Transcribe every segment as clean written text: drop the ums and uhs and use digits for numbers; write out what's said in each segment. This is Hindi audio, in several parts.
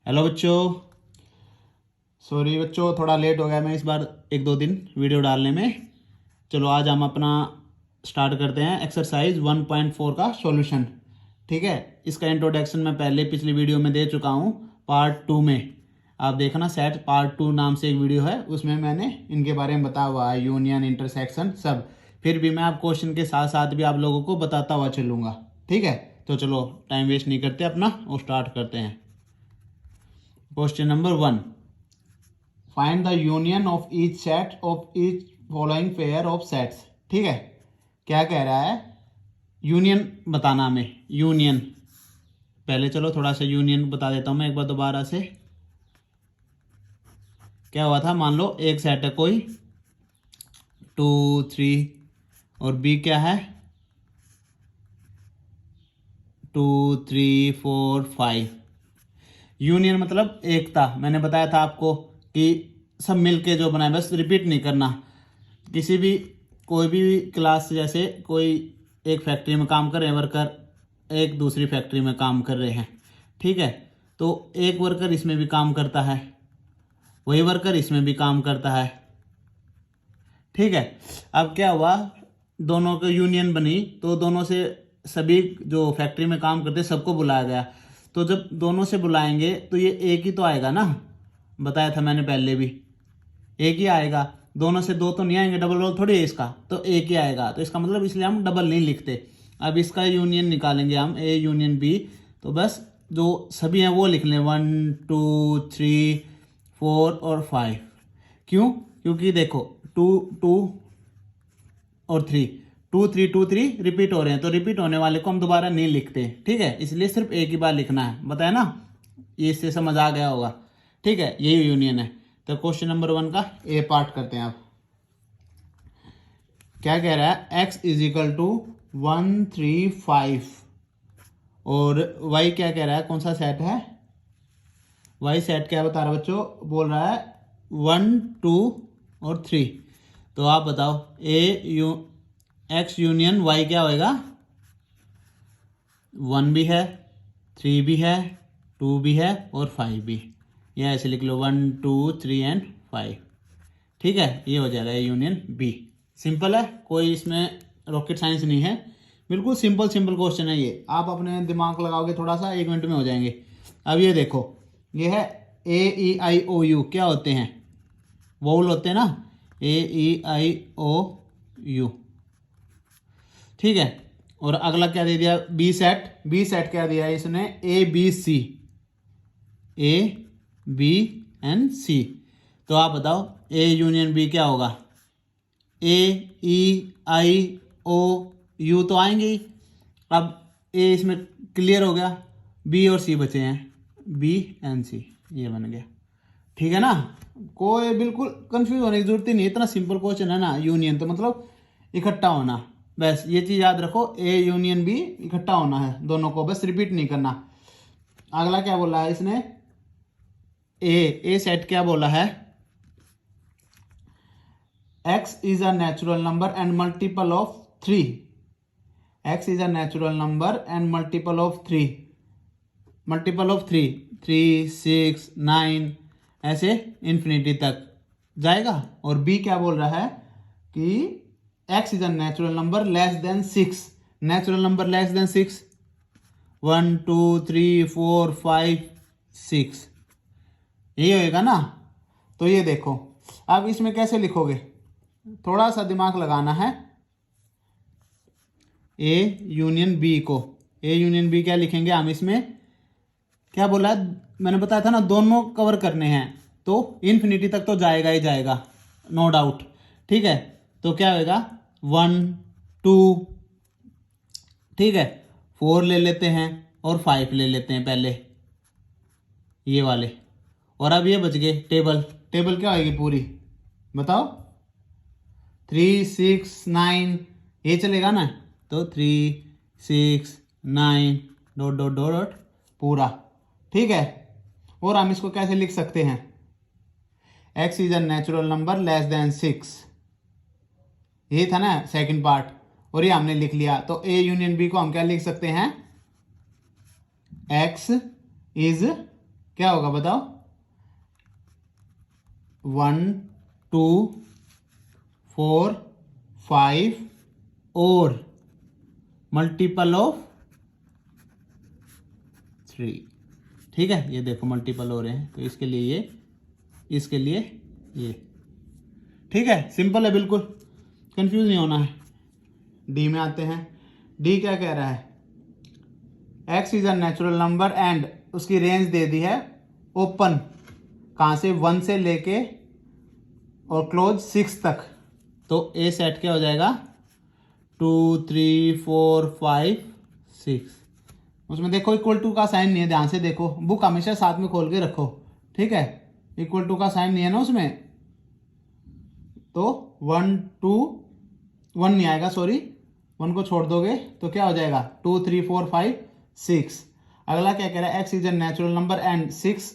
हेलो बच्चों। सॉरी बच्चों, थोड़ा लेट हो गया मैं इस बार 1-2 दिन वीडियो डालने में। चलो आज हम अपना स्टार्ट करते हैं एक्सरसाइज 1.4 का सॉल्यूशन। ठीक है, इसका इंट्रोडक्शन मैं पहले पिछली वीडियो में दे चुका हूँ, पार्ट 2 में। आप देखना, सेट पार्ट 2 नाम से एक वीडियो है, उसमें मैंने इनके बारे में बताया हुआ है, यूनियन, इंटरसेक्शन सब। फिर भी मैं आप क्वेश्चन के साथ साथ भी आप लोगों को बताता हुआ चलूँगा। ठीक है, तो चलो टाइम वेस्ट नहीं करते अपना और स्टार्ट करते हैं। Question number 1, find the union of each set of each following pair of sets. ठीक है, क्या कह रहा है, यूनियन बताना हमें। यूनियन पहले चलो थोड़ा सा यूनियन बता देता हूँ मैं एक बार दोबारा से। क्या हुआ था, मान लो एक सेट है कोई 2 3 और बी क्या है 2 3 4 5। यूनियन मतलब एकता। मैंने बताया था आपको कि सब मिलके जो बनाए, बस रिपीट नहीं करना। किसी भी कोई भी क्लास, जैसे कोई एक फैक्ट्री में काम कर रहे हैं वर्कर, एक दूसरी फैक्ट्री में काम कर रहे हैं। ठीक है, तो एक वर्कर इसमें भी काम करता है, वही वर्कर इसमें भी काम करता है। ठीक है, अब क्या हुआ, दोनों की यूनियन बनी तो दोनों से सभी जो फैक्ट्री में काम करते सबको बुलाया गया। तो जब दोनों से बुलाएंगे तो ये एक ही तो आएगा ना, बताया था मैंने पहले भी, एक ही आएगा। दोनों से दो तो नहीं आएंगे, डबल रोल थोड़ी है इसका, तो एक ही आएगा। तो इसका मतलब इसलिए हम डबल नहीं लिखते। अब इसका यूनियन निकालेंगे हम, ए यूनियन बी, तो बस जो सभी हैं वो लिख लें 1 2 3 4 और 5। क्यों? क्योंकि देखो 2 2 और 3 2 3 2 3 रिपीट हो रहे हैं, तो रिपीट होने वाले को हम दोबारा नहीं लिखते। ठीक है, इसलिए सिर्फ एक ही बार लिखना है, बताया ना, ये इससे समझ आ गया होगा। ठीक है, यही यूनियन है। तो क्वेश्चन नंबर 1 का ए पार्ट करते हैं। आप क्या कह रहा है, x इज इक्वल टू 1 3 5 और y क्या कह रहा है, कौन सा सेट है, y सेट क्या बता रहा है बच्चों, बोल रहा है 1 2 और 3। तो आप बताओ x यूनियन y क्या होएगा, 1 भी है, 3 भी है, 2 भी है और 5 भी। या ऐसे लिख लो 1 2 3 एंड 5। ठीक है, ये हो जाएगा यूनियन बी। सिंपल है, कोई इसमें रॉकेट साइंस नहीं है, बिल्कुल सिंपल सिंपल क्वेश्चन है ये। आप अपने दिमाग लगाओगे थोड़ा सा, 1 मिनट में हो जाएंगे। अब ये देखो, ये है ए ई आई ओ यू, क्या होते हैं, वोल होते हैं ना, ए ई आई ओ यू। ठीक है, और अगला क्या दे दिया, बी सेट। बी सेट क्या दिया है इसने, A B C, A B and C. तो आप बताओ ए यूनियन बी क्या होगा, ए ई आई ओ यू तो आएंगे ही। अब ए इसमें क्लियर हो गया, बी और सी बचे हैं, बी एंड सी, ये बन गया। ठीक है ना, कोई बिल्कुल कंफ्यूज होने की जरूरत ही नहीं, इतना सिंपल क्वेश्चन है ना। यूनियन तो मतलब इकट्ठा होना, बस ये चीज याद रखो, ए यूनियन बी इकट्ठा होना है दोनों को, बस रिपीट नहीं करना। अगला क्या बोला है इसने, ए सेट क्या बोला है, x is a natural number and multiple of 3। x is a natural number and multiple of 3, multiple of 3 3 6 9 ऐसे इन्फिनिटी तक जाएगा। और b क्या बोल रहा है कि x is a natural number less than 6, natural number less than 6, 1 2 3 4 5 6, यही होएगा ना। तो ये देखो, अब इसमें कैसे लिखोगे, थोड़ा सा दिमाग लगाना है। ए यूनियन बी को, ए यूनियन बी क्या लिखेंगे हम इसमें, क्या बोला है, मैंने बताया था ना, दोनों कवर करने हैं, तो इन्फिनिटी तक तो जाएगा ही जाएगा, नो डाउट। ठीक है, तो क्या होएगा 1 2, ठीक है, 4 ले लेते हैं और 5 ले लेते हैं पहले, ये वाले। और अब ये बच गए टेबल। टेबल क्या होगी पूरी, बताओ, 3 6 9, ये चलेगा ना, तो 3 6 9 डॉट डॉट डॉट डॉट पूरा। ठीक है, और हम इसको कैसे लिख सकते हैं, x is a natural number less than 6, ये था ना सेकंड पार्ट, और ये हमने लिख लिया। तो ए यूनियन बी को हम क्या लिख सकते हैं, x इज क्या होगा बताओ? 1 2 4 5 और मल्टीपल ऑफ 3। ठीक है, ये देखो मल्टीपल हो रहे हैं, तो इसके लिए ये, इसके लिए ये। ठीक है, सिंपल है बिल्कुल, कंफ्यूज नहीं होना है। डी में आते हैं। डी क्या कह रहा है? X is a natural number and उसकी रेंज दे दी है ओपन, कहाँ से? 1 से लेके और क्लोज 6 तक। तो ए सेट क्या हो जाएगा? 2 3 4 5 6। उसमें देखो इक्वल टू का साइन नहीं है, ध्यान से देखो, बुक हमेशा साथ में खोल के रखो। ठीक है, इक्वल टू का साइन नहीं है ना उसमें, तो 1 2 1 नहीं आएगा, सॉरी 1 को छोड़ दोगे तो क्या हो जाएगा? 2 3 4 5 6। अगला क्या कह रहा है? X is a natural number and 6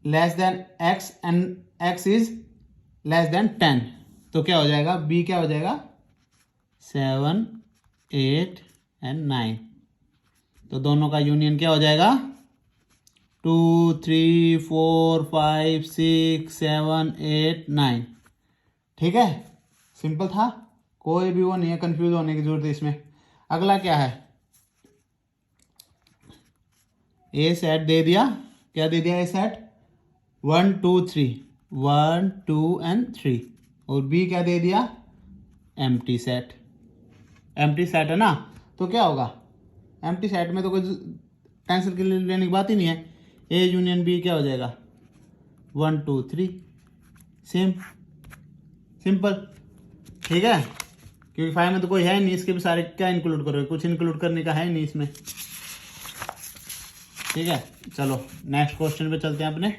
less than x and x is less than 10। तो क्या हो जाएगा? बी क्या हो जाएगा? 7 8 एंड 9। तो दोनों का यूनियन क्या हो जाएगा? 2 3 4 5 6 7 8 9। ठीक है, सिंपल था, कोई भी वो नहीं है कंफ्यूज होने की जरूरत है इसमें। अगला क्या है? ए सेट दे दिया, क्या दे दिया? ए सेट 1 2 3, 1 2 एंड 3। और बी क्या दे दिया? Empty set. एम्प्टी सेट है ना, तो क्या होगा? एम्प्टी सेट में तो कोई टेंशन के लिए लेने की बात ही नहीं है। ए यूनियन बी क्या हो जाएगा? 1 2 3, सेम, सिंपल। ठीक है, क्योंकि 5 में तो कोई है नहीं, इसके भी सारे क्या इंक्लूड करोगे? कुछ इंक्लूड करने का है नहीं इसमें। ठीक है, चलो नेक्स्ट क्वेश्चन पे चलते हैं अपने।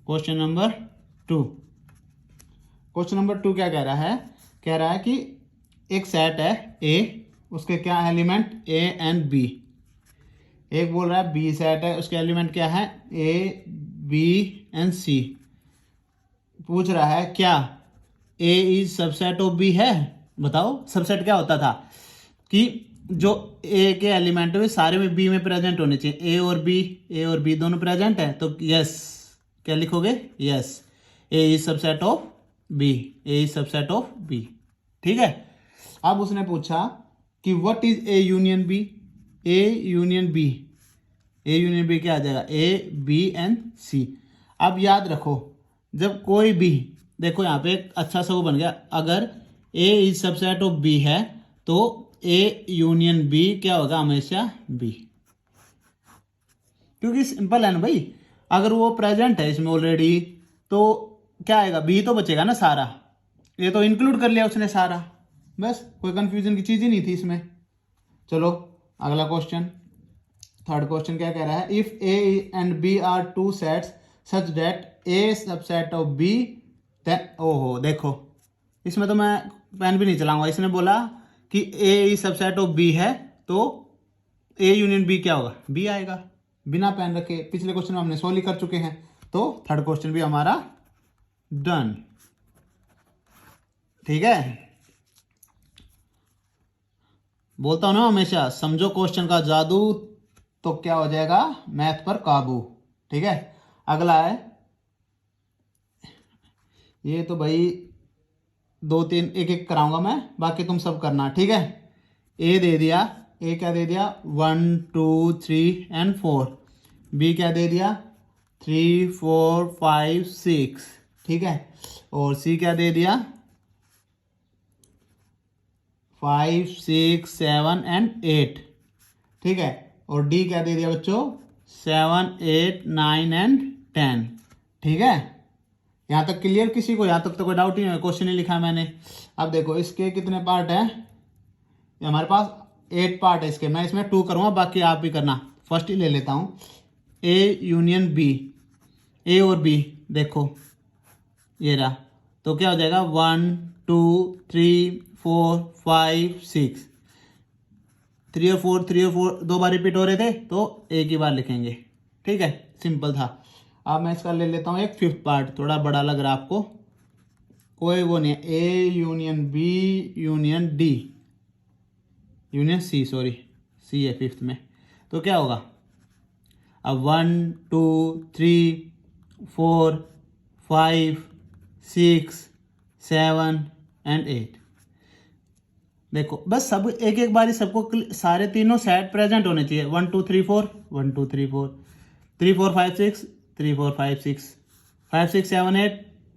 Question number 2। क्वेश्चन नंबर 2 क्या कह रहा है? कह रहा है कि एक सेट है ए, उसके क्या एलिमेंट? A and B. एक बोल रहा है बी सेट है, उसके एलिमेंट क्या है? ए बी एंड सी। पूछ रहा है क्या ए इज सबसेट ऑफ बी है? बताओ, सबसेट क्या होता था कि जो ए के एलिमेंट है सारे में बी में प्रेजेंट होने चाहिए। ए और बी दोनों प्रेजेंट है, तो यस, क्या लिखोगे? Yes, A is subset of B, A is subset of B. ठीक है, अब उसने पूछा कि what is A union B? A union B, A union B क्या आ जाएगा? A B and C. अब याद रखो, जब कोई भी, देखो यहाँ पे एक अच्छा सा वो बन गया, अगर ए इज सबसेट ऑफ बी है तो ए यूनियन बी क्या होगा? हमेशा बी, क्योंकि सिंपल है ना भाई, अगर वो प्रेजेंट है इसमें ऑलरेडी तो क्या आएगा? बी तो बचेगा ना सारा, ये तो इंक्लूड कर लिया उसने सारा, बस कोई कंफ्यूजन की चीज ही नहीं थी इसमें। चलो अगला क्वेश्चन, थर्ड क्वेश्चन क्या कह रहा है? If A and B are two sets such that A subset of B then, ओहो देखो, इसमें तो मैं पेन भी नहीं चलाऊंगा। इसने बोला कि ए इज सबसेट ऑफ बी है, तो ए यूनियन बी क्या होगा? बी आएगा, बिना पेन रखे। पिछले क्वेश्चन में हमने सोल्व कर चुके हैं, तो थर्ड क्वेश्चन भी हमारा डन। ठीक है, बोलता हूं ना हमेशा, समझो क्वेश्चन का जादू तो क्या हो जाएगा? मैथ पर काबू। ठीक है, अगला है, ये तो भाई 2 3 एक एक कराऊंगा मैं, बाकी तुम सब करना। ठीक है, ए दे दिया, ए क्या दे दिया? 1 2 3 एंड 4। बी क्या दे दिया? 3 4 5 6। ठीक है, और सी क्या दे दिया? 5 6 7 एंड 8। ठीक है, और डी क्या दे दिया बच्चों? 7 8 9 एंड 10। ठीक है, यहां तक क्लियर किसी को? यहां तक तो कोई डाउट ही नहीं है, क्वेश्चन ही लिखा है मैंने। अब देखो इसके कितने पार्ट हैं? हमारे पास 8 पार्ट है इसके, मैं इसमें 2 करूंगा, बाकी आप भी करना। फर्स्ट ही ले लेता हूं, ए यूनियन बी। ए और बी देखो ये रहा, तो क्या हो जाएगा? 1 2 3 4 5 6। 3 और 4 2 बार रिपीट हो रहे थे, तो एक ही बार लिखेंगे। ठीक है, सिंपल था। अब मैं इसका ले लेता हूँ एक 5th पार्ट, थोड़ा बड़ा लग रहा है आपको, कोई वो नहीं है। A union B union D union C, sorry C है 5th में, तो क्या होगा? अब 1 2 3 4 5 6 7 एंड 8। देखो बस सब एक एक बारी सबको सारे तीनों सेट प्रेजेंट होने चाहिए। 1 2 3 4 1 2 3 4 3 4 5 6 3 4 5 6 5 6 7 8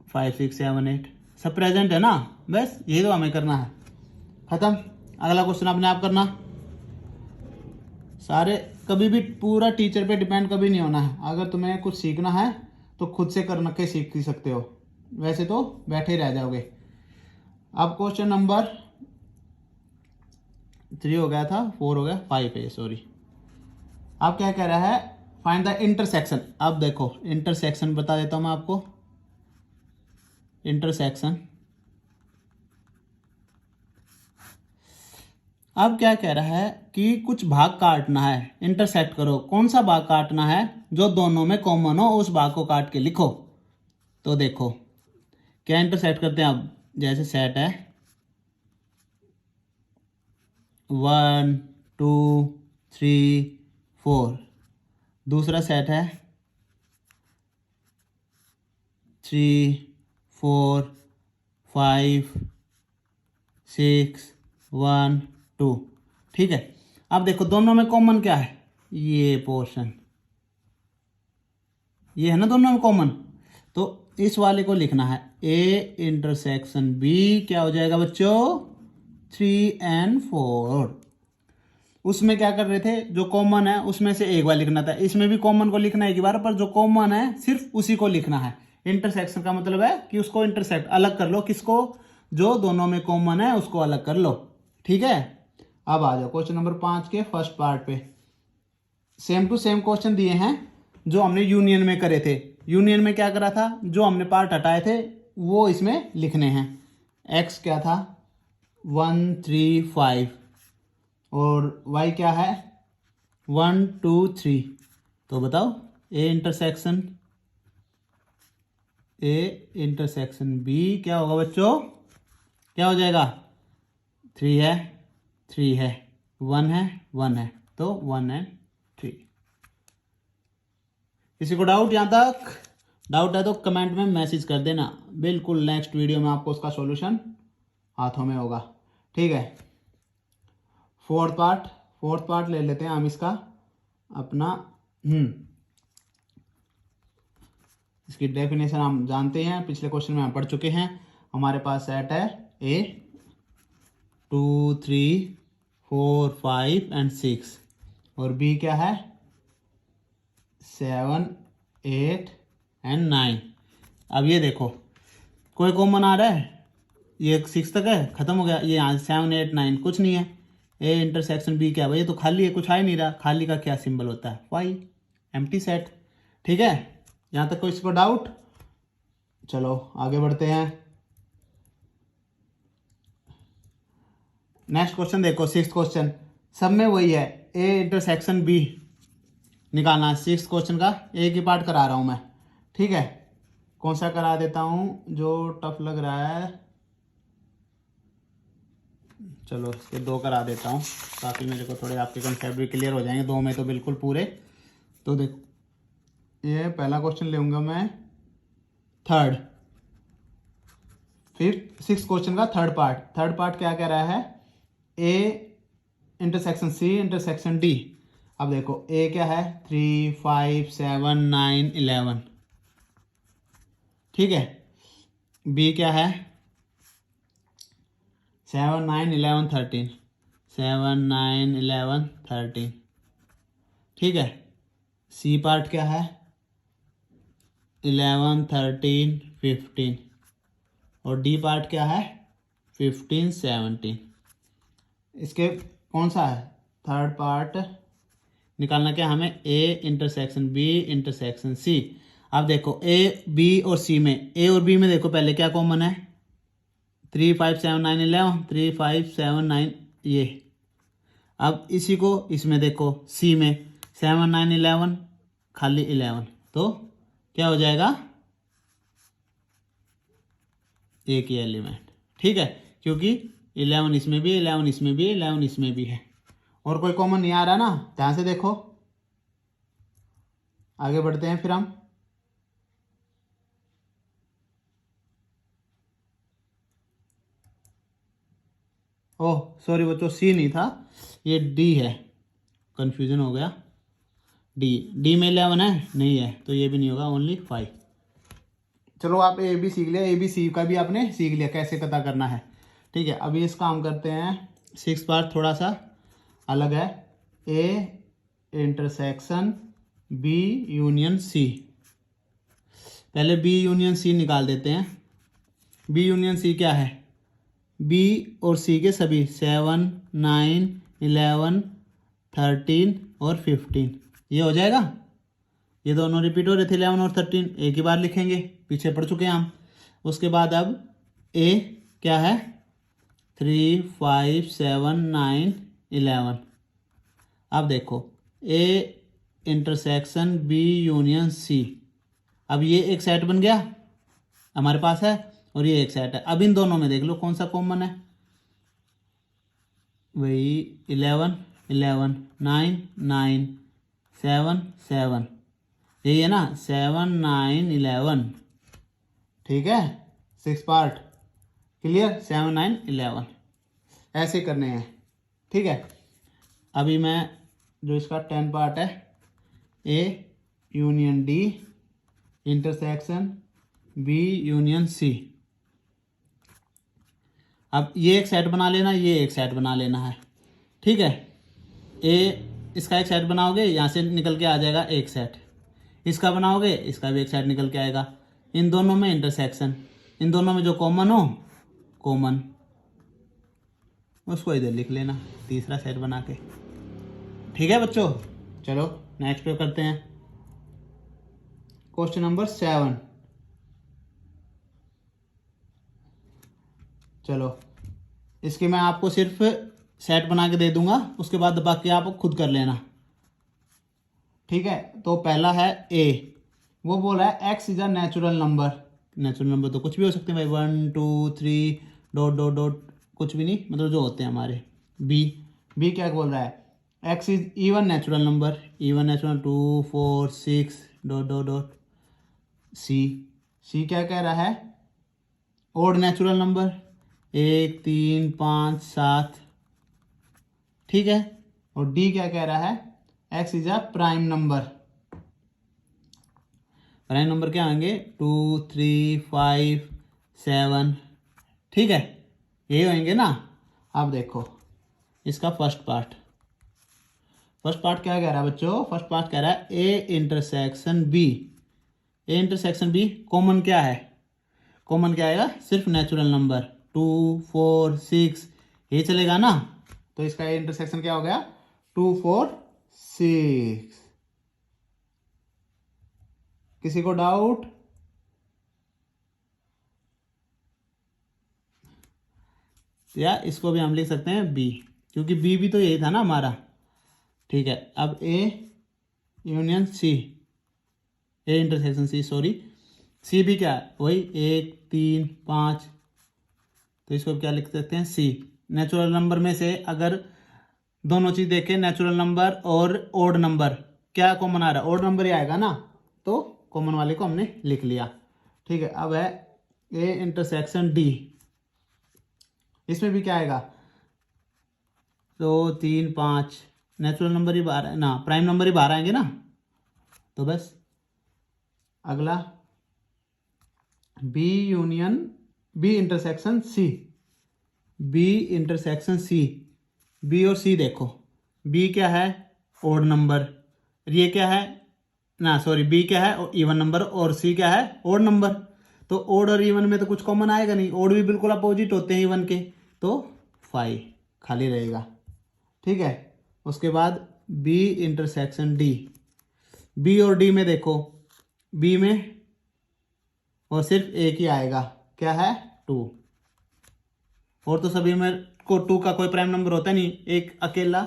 5 6 7 8 सब प्रेजेंट है ना। बस यही तो हमें करना है। खत्म। अगला क्वेश्चन अपने आप करना। सारे कभी भी पूरा टीचर पे डिपेंड कभी नहीं होना है। अगर तुम्हें कुछ सीखना है तो खुद से करना के सीख सकते हो, वैसे तो बैठे ही रह जाओगे। अब क्वेश्चन नंबर 3 हो गया था, 4 हो गया, 5 है सॉरी। अब क्या कह रहा है, फाइंड द इंटरसेक्शन। अब देखो इंटरसेक्शन बता देता हूं मैं आपको। इंटरसेक्शन अब क्या कह रहा है कि कुछ भाग काटना है, इंटरसेक्ट करो। कौन सा भाग काटना है, जो दोनों में कॉमन हो उस भाग को काट के लिखो। तो देखो क्या इंटरसेक्ट करते हैं। अब जैसे सेट है 1 2 3 4, दूसरा सेट है 3 4 5 6 1 2। ठीक है। अब देखो दोनों में कॉमन क्या है, ये पोर्शन, ये है ना दोनों में कॉमन। तो इस वाले को लिखना है ए इंटरसेक्शन बी। क्या हो जाएगा बच्चों, 3 and 4। उसमें क्या कर रहे थे, जो कॉमन है उसमें से एक बार लिखना था। इसमें भी कॉमन को लिखना है एक बार, पर जो कॉमन है सिर्फ उसी को लिखना है। इंटरसेक्शन का मतलब है कि उसको इंटरसेक्ट अलग कर लो, किसको, जो दोनों में कॉमन है उसको अलग कर लो। ठीक है। अब आ जाओ क्वेश्चन नंबर 5 के फर्स्ट पार्ट पे। सेम टू सेम क्वेश्चन दिए हैं जो हमने यूनियन में करे थे। यूनियन में क्या करा था, जो हमने पार्ट हटाए थे वो इसमें लिखने हैं। एक्स क्या था 1 3 5 और y क्या है 1 2 3। तो बताओ ए इंटरसेक्शन बी क्या होगा बच्चों, क्या हो जाएगा, 3 है 3 है, 1 है 1 है, तो 1 and 3। किसी को डाउट यहाँ तक? डाउट है तो कमेंट में मैसेज कर देना, बिल्कुल नेक्स्ट वीडियो में आपको उसका सॉल्यूशन हाथों में होगा। ठीक है। फोर्थ पार्ट ले लेते हैं हम इसका अपना। इसकी डेफिनेशन हम जानते हैं, पिछले क्वेश्चन में हम पढ़ चुके हैं। हमारे पास सेट है ए 2 3 4 5 and 6 और बी क्या है 7 8 and 9। अब ये देखो कोई कॉमन आ रहा है, ये 6 तक है, खत्म हो गया। ये यहाँ 7 8 9 कुछ नहीं है। ए इंटरसेक्शन बी क्या है, ये तो खाली है, कुछ आ ही नहीं रहा। खाली का क्या सिंबल होता है, वाई, एम्प्टी सेट। ठीक है। यहाँ तक कोई इसको डाउट? चलो आगे बढ़ते हैं। नेक्स्ट क्वेश्चन देखो, 6th क्वेश्चन। सब में वही है, ए इंटरसेक्शन बी निकालना है। 6th क्वेश्चन का एक ही पार्ट करा रहा हूं मैं। ठीक है। कौन सा करा देता हूं जो टफ लग रहा है, चलो इसके 2 करा देता हूँ ताकि मेरे को थोड़े आपके कंसेप्ट भी क्लियर हो जाएंगे। 2 में तो बिल्कुल पूरे। तो देखो ये पहला क्वेश्चन लूँगा मैं, थर्ड। फिर 6th क्वेश्चन का थर्ड पार्ट क्या कह रहा है, A intersection C intersection D. अब देखो ए क्या है 3 5 7 9 11। ठीक है। बी क्या है 7 9 11 13, 7 9 11 13। ठीक है। सी पार्ट क्या है 11 13 15 और डी पार्ट क्या है 15 17। इसके कौन सा है थर्ड पार्ट निकालना, क्या हमें A intersection B intersection C. अब देखो ए बी और सी में, ए और बी में देखो पहले क्या कॉमन है 3 5 7 9 11, 3 5 7 9 ये। अब इसी को इसमें देखो सी में 7 9 11 खाली 11, तो क्या हो जाएगा एक ही एलिमेंट। ठीक है, क्योंकि 11 इसमें भी 11 इसमें भी 11 इसमें भी है। और कोई कॉमन नहीं आ रहा ना, ध्यान से देखो। आगे बढ़ते हैं फिर हम। ओह सॉरी बच्चों, सी नहीं था, ये डी है, कंफ्यूजन हो गया। डी में 11 है, नहीं है, तो ये भी नहीं होगा, ओनली 5। चलो आप ए बी सीख लिया, ए बी सी का भी आपने सीख लिया कैसे पता करना है। ठीक है, अभी इसका हम करते हैं 6 पार्ट, थोड़ा सा अलग है। A intersection B union C. पहले बी यूनियन सी निकाल देते हैं। बी यूनियन सी क्या है? बी और सी के सभी 7, 9, 11, 13 और 15, ये हो जाएगा। ये दोनों रिपीट हो रहे थे, 11 और 13, एक ही बार लिखेंगे, पीछे पढ़ चुके हैं हम। उसके बाद अब ए क्या है? 3, 5, 7, 9, 11। अब देखो A intersection B union C. अब ये एक सेट बन गया हमारे पास है, और ये एक सेट है। अब इन दोनों में देख लो कौन सा कॉमन है। वही 11, 11, 9, 9, 7, 7, यही है ना, 7, 9, 11। ठीक है, 6 पार्ट क्लियर, 7, 9, 11 ऐसे करने हैं। ठीक है, अभी मैं जो इसका 10 पार्ट है, A union D intersection B union C. अब ये एक सेट बना लेना, ये एक सेट बना लेना है। ठीक है, ए इसका एक सेट बनाओगे, यहाँ से निकल के आ जाएगा एक सेट, इसका बनाओगे, इसका भी एक सेट निकल के आएगा। इन दोनों में इंटरसेक्शन, इन दोनों में जो कॉमन हो, कॉमन उसको इधर लिख लेना, तीसरा सेट बना के। ठीक है बच्चों, चलो नेक्स्ट पे करते हैं। Question number 7। चलो इसके मैं आपको सिर्फ सेट बना के दे दूंगा, उसके बाद बाकी आप खुद कर लेना। ठीक है, तो पहला है ए, वो बोला है X is a natural number. Natural number तो कुछ भी हो सकते हैं भाई, 1, 2, 3 डॉट डॉट डॉट, कुछ भी नहीं, मतलब जो होते हैं हमारे। बी क्या बोल रहा है? X is even natural number, even natural 2, 4, 6 dot dot dot. C क्या कह रहा है? Odd natural number, 1, 3, 5, 7। ठीक है, और डी क्या कह रहा है? X is a prime number. Prime number क्या होंगे? 2, 3, 5, 7। ठीक है, यही होंगे ना। अब देखो इसका फर्स्ट पार्ट क्या कह रहा है बच्चों? फर्स्ट पार्ट कह रहा है A intersection B. A intersection B common क्या है? कॉमन क्या आएगा? सिर्फ नेचुरल नंबर 2, 4, 6, ये चलेगा ना। तो इसका ए इंटरसेक्शन क्या हो गया? 2, 4, 6। किसी को डाउट? या इसको भी हम लिख सकते हैं बी, क्योंकि बी भी तो यही था ना हमारा। ठीक है, अब A union C, A intersection C, sorry, C भी क्या है? वही 1, 3, 5, तो इसको क्या लिख सकते हैं? सी। नेचुरल नंबर में से अगर दोनों चीज देखें, नेचुरल नंबर और ओड नंबर, क्या कॉमन आ रहा है? ओड नंबर ही आएगा ना, तो कॉमन वाले को हमने लिख लिया। ठीक है, अब है ए इंटरसेक्शन डी। इसमें भी क्या आएगा? 2, 3, 5, नेचुरल नंबर ही बाहर है ना, प्राइम नंबर ही बाहर आएंगे ना। तो बस अगला B union B intersection C. B intersection C, B और सी देखो, बी क्या है? Odd number. ये क्या है ना, सॉरी, बी क्या है? इवन नंबर, और सी क्या है? Odd number. तो ओड और इवन में तो कुछ कॉमन आएगा नहीं, ओड भी बिल्कुल अपोजिट होते हैं इवन के, तो 5 खाली रहेगा। ठीक है, उसके बाद बी इंटरसेक्शन डी। बी और डी में देखो, बी में और सिर्फ एक ही आएगा, क्या है? 2। और तो सभी में को 2 का कोई प्राइम नंबर होता नहीं, एक अकेला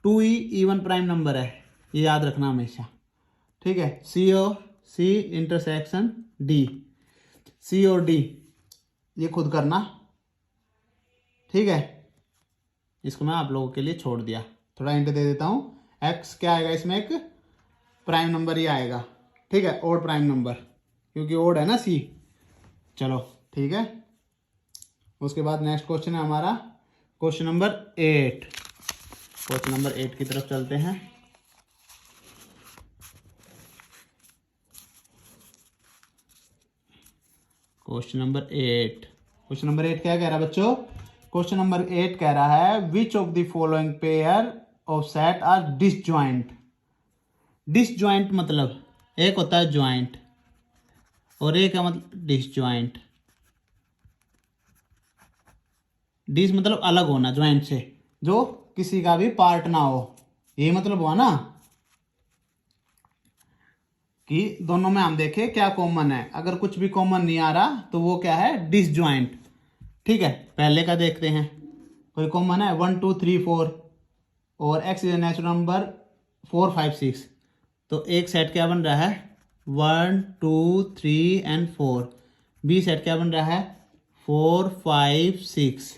2 ही इवन प्राइम नंबर है, ये याद रखना हमेशा। ठीक है, सी और सी इंटरसेक्शन डी, सी और डी ये खुद करना। ठीक है, इसको मैं आप लोगों के लिए छोड़ दिया, थोड़ा हिंट दे देता हूँ। एक्स क्या आएगा इसमें? एक प्राइम नंबर ही आएगा, ठीक है, ओड प्राइम नंबर, क्योंकि ओड है ना सी। चलो ठीक है, उसके बाद नेक्स्ट क्वेश्चन है हमारा क्वेश्चन नंबर 8। क्वेश्चन नंबर 8 की तरफ चलते हैं। क्वेश्चन नंबर 8, क्वेश्चन नंबर 8 क्या कह रहा है बच्चों? क्वेश्चन नंबर 8 कह रहा है which of the following pair of set are disjoint. Disjoint मतलब एक होता है ज्वाइंट और एक है मतलब डिसजॉइंट। डिस मतलब अलग होना ज्वाइंट से, जो किसी का भी पार्ट ना हो, ये मतलब हुआ ना कि दोनों में हम देखें क्या कॉमन है। अगर कुछ भी कॉमन नहीं आ रहा तो वो क्या है? डिसजॉइंट। ठीक है, पहले का देखते हैं। कोई कॉमन है 1 2 3 4 और x is a natural number 4 5 6, तो एक सेट क्या बन रहा है? 1 2 3 एंड 4। बी सेट क्या बन रहा है? 4 5 6,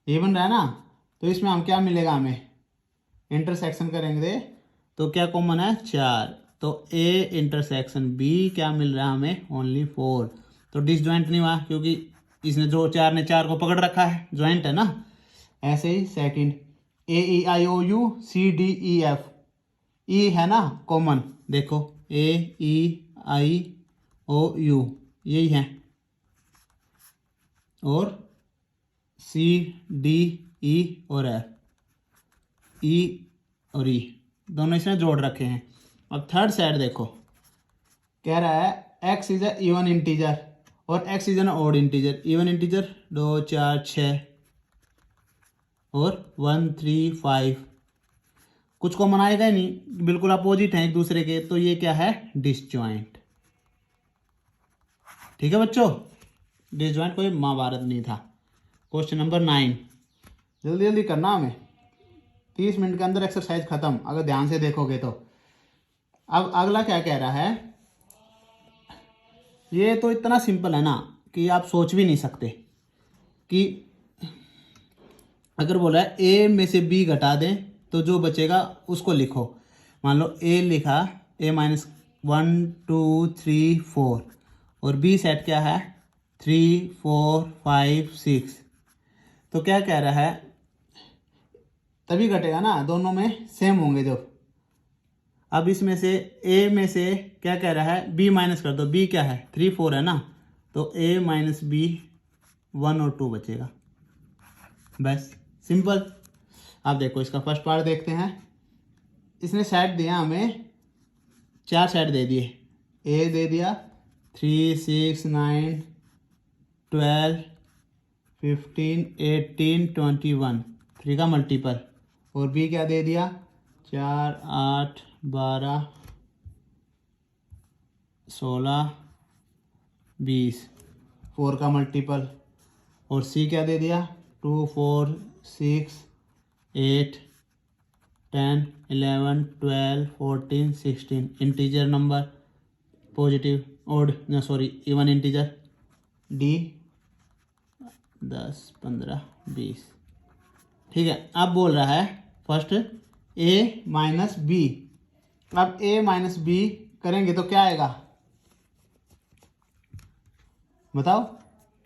ये बन रहा है ना। तो इसमें हम क्या मिलेगा? हमें इंटरसेक्शन करेंगे तो क्या कॉमन है? 4। तो ए इंटरसेक्शन बी क्या मिल रहा है हमें? ओनली 4। तो डिसजॉइंट नहीं हुआ क्योंकि इसने जो 4 ने 4 को पकड़ रखा है, ज्वाइंट है ना। ऐसे ही second A E I O U C D E F, E है ना कॉमन, देखो ए ई आई ओ यू यही है, और सी डी ई और एफ, ई और ई दोनों इसने जोड़ रखे हैं। अब थर्ड साइड देखो, कह रहा है x is a even integer और x is an odd integer. Even integer 2 4 6 और 1 3 5, कुछ कॉमन आएगा ही नहीं, बिल्कुल अपोजिट है एक दूसरे के, तो ये क्या है? डिसजॉइंट। ठीक है बच्चों, डिसजॉइंट कोई महाभारत नहीं था। क्वेश्चन नंबर 9, जल्दी जल्दी करना, हमें 30 मिनट के अंदर एक्सरसाइज खत्म अगर ध्यान से देखोगे तो। अब अगला क्या कह रहा है? ये तो इतना सिंपल है ना कि आप सोच भी नहीं सकते कि अगर बोला है ए में से बी घटा दें तो जो बचेगा उसको लिखो। मान लो ए लिखा, ए माइनस 1 2 3 4 और बी सेट क्या है? 3 4 5 6। तो क्या कह रहा है? तभी घटेगा ना, दोनों में सेम होंगे जब। अब इसमें से ए में से क्या कह रहा है? बी माइनस कर दो। बी क्या है? 3 4 है ना, तो ए माइनस बी 1 और 2 बचेगा, बस सिंपल। अब देखो इसका फर्स्ट पार्ट देखते हैं। इसने सेट दिया हमें, 4 सेट दे दिए। ए दे दिया 3 6 9 12 15 18 21, 3 का मल्टीपल। और बी क्या दे दिया? 4 8 12 16 20, 4 का मल्टीपल। और सी क्या दे दिया? 2 4 6 8 10 11 12 14 16, इंटीजर नंबर, पॉजिटिव ओड ना सॉरी इवन इंटीजर। डी 10 15 20। ठीक है, अब बोल रहा है फर्स्ट ए माइनस बी। अब ए माइनस बी करेंगे तो क्या आएगा बताओ?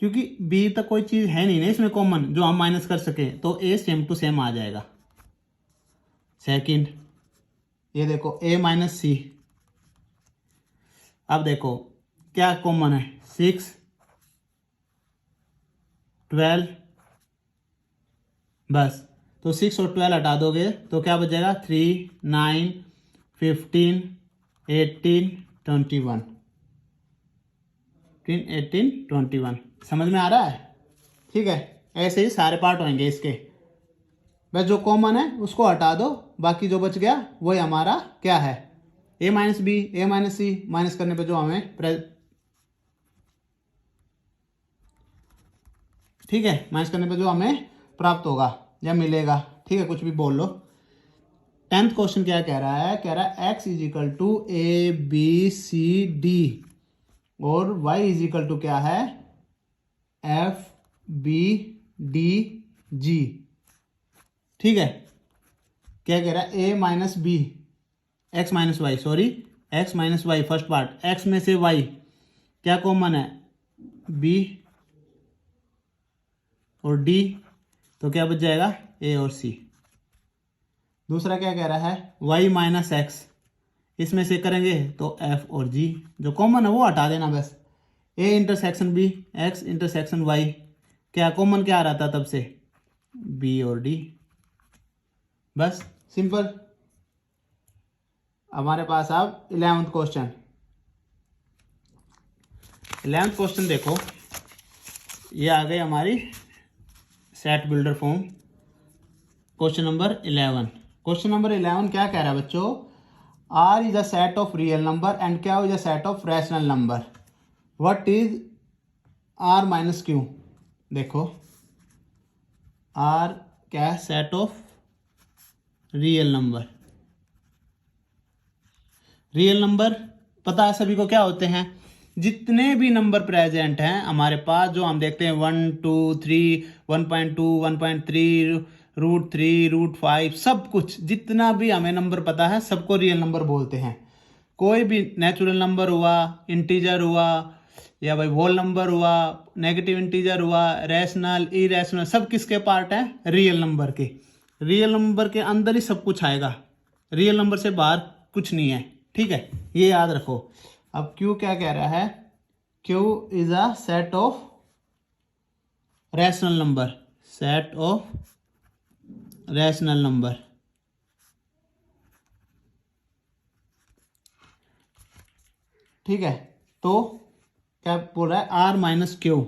क्योंकि बी तक कोई चीज़ है नहीं ना इसमें कॉमन जो हम माइनस कर सके, तो ए सेम टू सेम आ जाएगा। सेकंड ये देखो ए माइनस सी। अब देखो क्या कॉमन है? 6 12, बस। तो 6 और 12 हटा दोगे तो क्या बचेगा? 3 9 15 18 21, 18 21। समझ में आ रहा है? ठीक है, ऐसे ही सारे पार्ट होंगे इसके। बस जो कॉमन है उसको हटा दो, बाकी जो बच गया वही हमारा क्या है? A minus B, A minus C, minus करने पे जो हमें ठीक है, माइनस करने पे जो हमें प्राप्त होगा या मिलेगा। ठीक है, कुछ भी बोल लो। 10th क्वेश्चन क्या कह रहा है? कह रहा है x is equal to A B C D और y इज इक्वल टू क्या है? F B D G. ठीक है, क्या कह रहा है? A minus B, X minus Y, sorry X minus Y first part, X में से वाई क्या कॉमन है, बी और डी, तो क्या बच जाएगा ए और सी। दूसरा क्या कह रहा है, वाई माइनस एक्स, इसमें से करेंगे तो एफ और जी, जो कॉमन है वो हटा देना बस। A intersection B, X intersection Y, क्या कॉमन क्या आ रहा था तब से, बी और डी, बस सिंपल। हमारे पास अब 11th क्वेश्चन। 11th क्वेश्चन देखो, ये आ गई हमारी set builder form. Question number 11। Question number 11 क्या कह रहा है बच्चों, R is a set of real number and क्या is a set of rational number, what is R minus Q. देखो आर क्या है, set of real number. Real number पता है सभी को क्या होते हैं, जितने भी नंबर प्रेजेंट हैं हमारे पास, जो हम देखते हैं 1 2 3 1.2 1.3 √3 √5, सब कुछ जितना भी हमें नंबर पता है सबको रियल नंबर बोलते हैं। कोई भी नेचुरल नंबर हुआ, इंटीजर हुआ, या भाई होल नंबर हुआ, नेगेटिव इंटीजर हुआ, रैशनल इरेशनल, सब किसके पार्ट हैं, रियल नंबर के। रियल नंबर के अंदर ही सब कुछ आएगा, रियल नंबर से बाहर कुछ नहीं है, ठीक है, ये याद रखो। अब क्यू क्या कह रहा है, Q is a set of rational number, set of rational number. ठीक है, तो क्या बोल रहा है, आर माइनस क्यू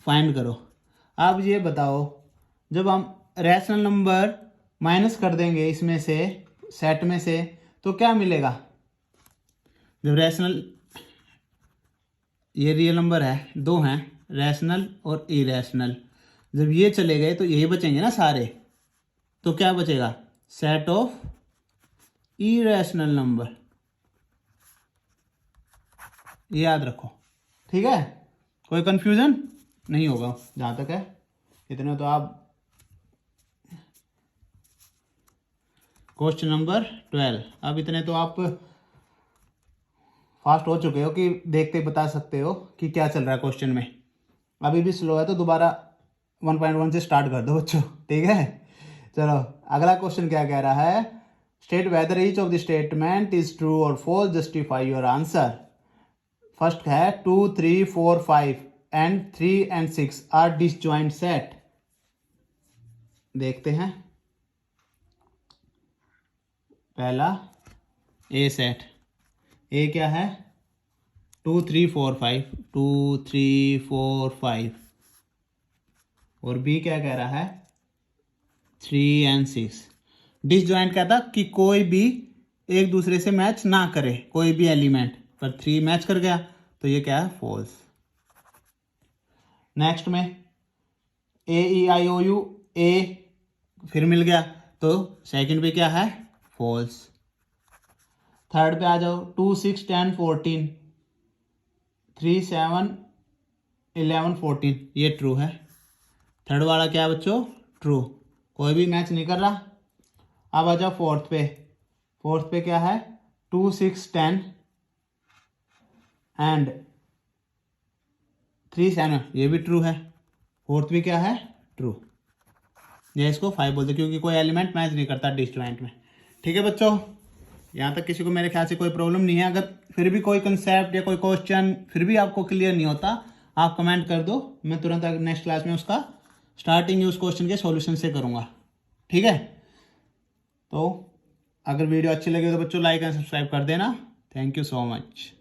फाइंड करो। अब ये बताओ, जब हम रैशनल नंबर माइनस कर देंगे इसमें से, सेट में से, तो क्या मिलेगा। जब रैशनल, ये रियल नंबर है, दो हैं रैशनल और इरेशनल, जब ये चले गए तो यही बचेंगे ना सारे, तो क्या बचेगा, सेट ऑफ इरेशनल नंबर, ये याद रखो, ठीक है, कोई कंफ्यूजन नहीं होगा जहां तक है, इतने तो आप। क्वेश्चन नंबर 12, अब इतने तो आप फास्ट हो चुके हो कि देखते बता सकते हो कि क्या चल रहा है क्वेश्चन में। अभी भी स्लो है तो दोबारा 1.1 से स्टार्ट कर दो बच्चों, ठीक है। चलो अगला क्वेश्चन क्या कह रहा है, state whether each of the statement is true और false, justify your answer. First है 2 3 4 5 and 3 and 6 are disjoint set. देखते हैं, पहला ए सेट, ए क्या है 2 3 4 5 2 3 4 5, और बी क्या कह रहा है 3 and 6। डिसजॉइंट क्या था कि कोई भी एक दूसरे से मैच ना करे, कोई भी एलिमेंट, पर 3 मैच कर गया तो ये क्या है फॉल्स। नेक्स्ट में ए ई आई ओ यू, ए फिर मिल गया तो सेकंड पे क्या है फॉल्स। थर्ड पे आ जाओ 2 6 10 14 3 7 11 14, ये ट्रू है। थर्ड वाला क्या है बच्चों, ट्रू, कोई भी मैच नहीं कर रहा। अब आ जाओ फोर्थ पे, फोर्थ पे क्या है 2 6 10 एंड 3 7, ये भी ट्रू है। फोर्थ भी क्या है ट्रू, ये इसको 5 बोलते क्योंकि कोई एलिमेंट मैच नहीं करता डिसजॉइंट में। ठीक है बच्चों, यहाँ तक किसी को मेरे ख्याल से कोई प्रॉब्लम नहीं है। अगर फिर भी कोई कंसेप्ट या कोई क्वेश्चन फिर भी आपको क्लियर नहीं होता, आप कमेंट कर दो, मैं तुरंत नेक्स्ट क्लास में उसका स्टार्टिंग उस क्वेश्चन के सॉल्यूशन से करूँगा। ठीक है, तो अगर वीडियो अच्छी लगी तो बच्चों लाइक एंड सब्सक्राइब कर देना। Thank you so much.